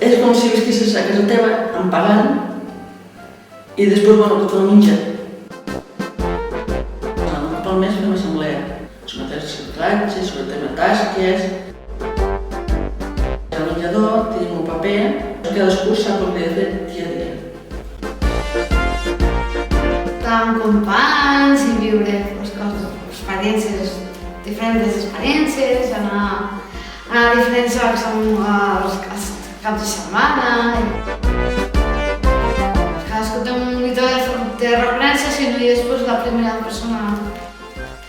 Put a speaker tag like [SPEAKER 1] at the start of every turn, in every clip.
[SPEAKER 1] És com si visquessis a casa teva, em pagant, i després, bueno, tot el menjar. Pel mes fem assemblea. Sotmetem els ciutadans, sotmetem tasques. Al menjador tenim un paper, cadascú sap el que ha de fer dia a dia.
[SPEAKER 2] Estar amb companys i viure experiències, diferents experiències, anar a diferents llocs els caps de setmana. Cadascú té un monitor de referència, si no hi és la primera persona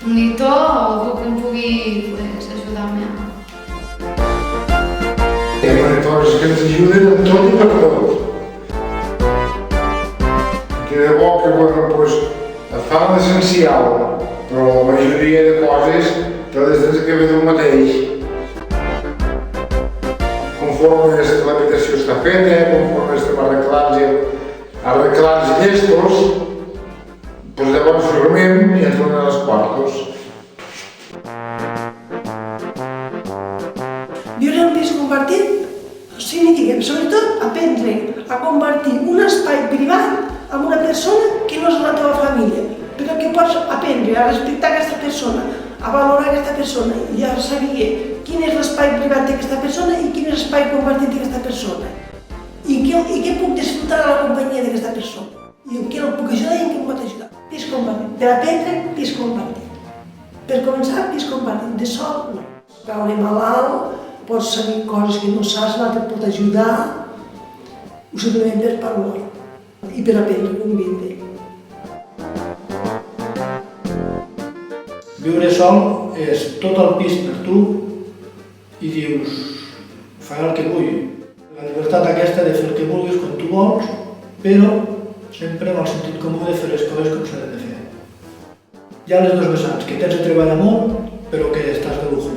[SPEAKER 2] monitor o algú que em pugui ajudar-me.
[SPEAKER 3] Hi ha monitors que ens ajuden en tot i per tot. Que de bo que et fan l'essencial, però la majoria de coses te les tens que fer tu mateix. Conforme l'habitació està feta, conforme estem arreglats llestos, doncs llavors dormim i ens donen els quartos.
[SPEAKER 4] Viure en un pis compartit significa, sobretot, aprendre a compartir un espai privat amb una persona que no és la teva família, però que pots aprendre a respectar aquesta persona, a valorar aquesta persona i a saber quin és l'espai privat d'aquesta persona i quin és l'espai compartit d'aquesta persona. I què puc disfrutar de la companyia d'aquesta persona. I en què el puc ajudar i en què em pot ajudar. Pis compartit. Per aprendre, pis compartit. Per començar, pis compartit. De sol, no. Caure malalt, pots saber coses que no saps, l'altre et pot ajudar, o simplement per parlar i per aprendre com viure.
[SPEAKER 5] Viure sol és tot el pis per tu i dius, faré el que vull. La llibertat aquesta de fer el que vulguis quan tu vols, però sempre amb el sentit comú de fer les coses com s'ha de fer. Hi ha les dues vessants, que tens de treballar molt, però que estàs de lujo.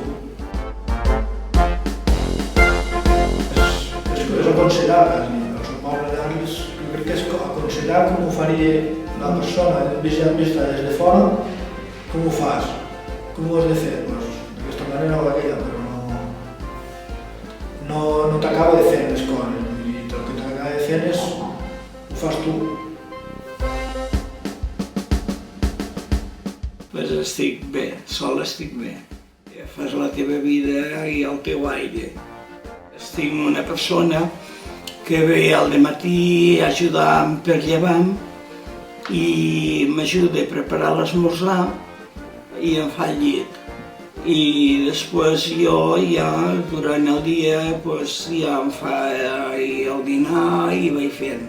[SPEAKER 5] És aconsellar, el suport d'anys, jo crec que és aconsellar com ho faria la persona vista des de fora, com ho fas, com ho has de fer, d'aquesta manera o d'aquella, però no t'acaba de fer les coses, i el que t'acaba de fer ho fas tu.
[SPEAKER 6] Pues estic bé, sol estic bé. Fas la teva vida i el teu aire. Estic amb una persona que ve al dematí a ajudar per llevar i m'ajuda a preparar l'esmorzar i em fa el llit. I després jo ja durant el dia ja em fa el dinar i vaig fent.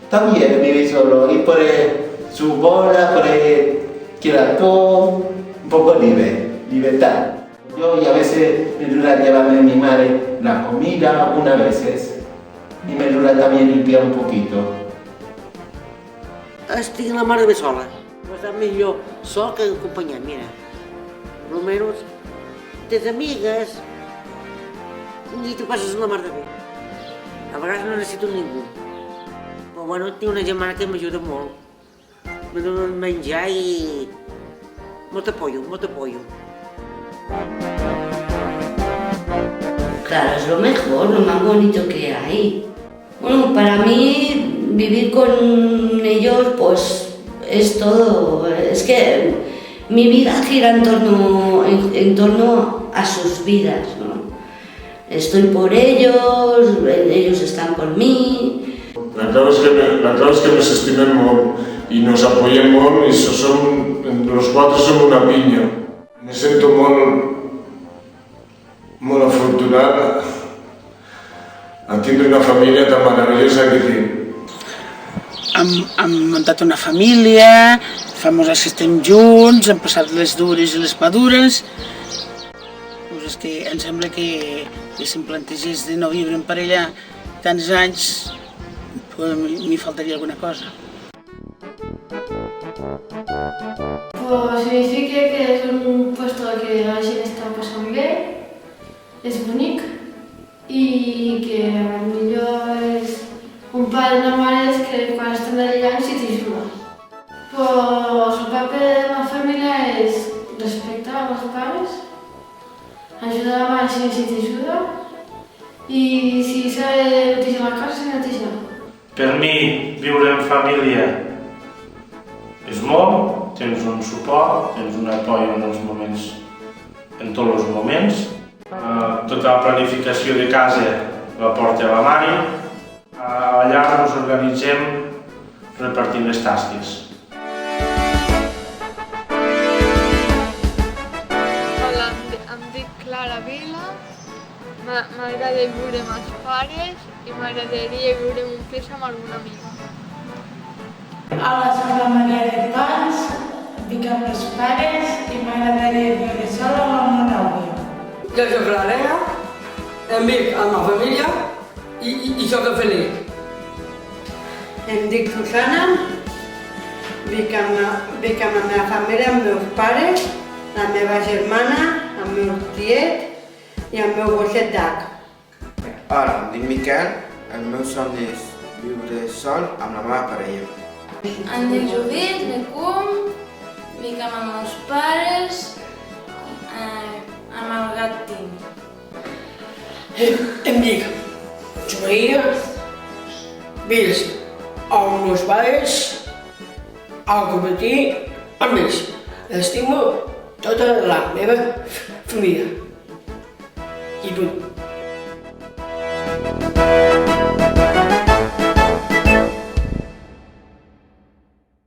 [SPEAKER 7] También vive solo y por su bola, por queda todo un poco libre, libertad. Yo a veces me ayuda a llevarme a mi madre la comida, unas veces, y me ayuda también a limpiar un poquito.
[SPEAKER 8] Estic la mar de bé sola. Està millor sol que acompanyat, mira. Almenys tens amigues i tu passes la mar de bé. A vegades no necessito ningú. Però bueno, tinc una germana que m'ajuda molt. Me dona menjar i molt apoyo, molt apoyo.
[SPEAKER 9] Claro, es lo mejor, lo más bonito que hay. Bueno, para mí vivir con ellos pues es todo. Es que mi vida gira en torno a sus vidas, ¿no? Estoy por ellos están por mí.
[SPEAKER 3] La clave es que nos estimem molt i nos apoyem molt i los quatre som una pinya. Me sento molt afortunat a tindre una família tan meravellosa que tinc.
[SPEAKER 10] Hem muntat una família, fa molts anys que estem junts, hem passat les dures i les madures. Doncs és que em sembla que si em plantegés de no viure en parella tants anys, m'hi faltaria alguna cosa.
[SPEAKER 2] Pues significa que és un puesto que la gent està passant bé, és bonic i que millor és un pare i una mare que quan estan allà sí t'ajuda. Pues el paper de la família és respectar els pares, ajudar a la mare si t'ajuda I si s'ha de netejar la casa, s'ha de netejar.
[SPEAKER 11] Per mi, viure en família és molt, tens un suport, tens un apoyo en els moments, en tots els moments. Tota la planificació de casa la porta la Mari. A la llar ens organitzem repartint les tasques.
[SPEAKER 12] Hola, em dic Clara Vila, m'agrada viure amb els pares i m'agradaria viure en un pis amb alguna amiga.
[SPEAKER 13] Hola, soc la Maria de Pans, vic amb els pares i m'agradaria viure sola amb una nòvia.
[SPEAKER 14] Jo soc la Lea, em vic amb la família i soc feliç.
[SPEAKER 15] Em dic Susana, vic amb la meva família, amb meus pares, la meva germana, el meu tiet i el meu gosset d'Ac.
[SPEAKER 16] Hola, em dic Miquel, el meu somni és viure sol amb la meva parella.
[SPEAKER 17] Em dic Judit, vic amb els meus pares, amb el gat Tim.
[SPEAKER 14] Em dic Joaia, vic amb els meus pares, al matí, amb ells. Estimo tota la meva família. I punt.